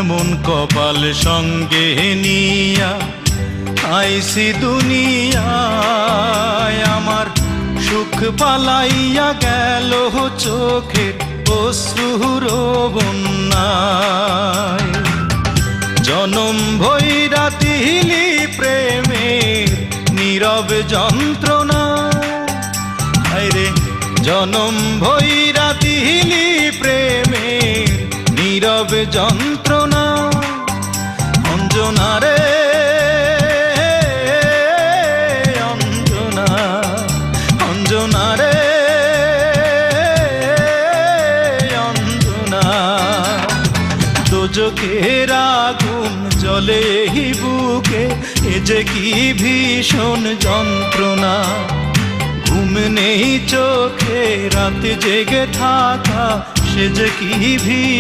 এমন কপাল সঙ্গে নিয়া আইসি দুনিয়ায়, আমার সুখ পালাইয়া গেল চোখের অশ্রুর বন্যায়। জনম ভৈরা দিলি প্রেমের নীরব যন্ত্রণা, রে জনম ভৈরা দিলি প্রেমের নীরব যন্ত্রণা। অঞ্জনা রে অঞ্জনা, অঞ্জনা রে অঞ্জনা, দোজখের আগুন জ্বলে এই বুকে, এ যে কি ভীষণ যন্ত্রণা। ঘুম নেই চোখে, রাতে জেগে থাকা, সে যে কি ভীষণ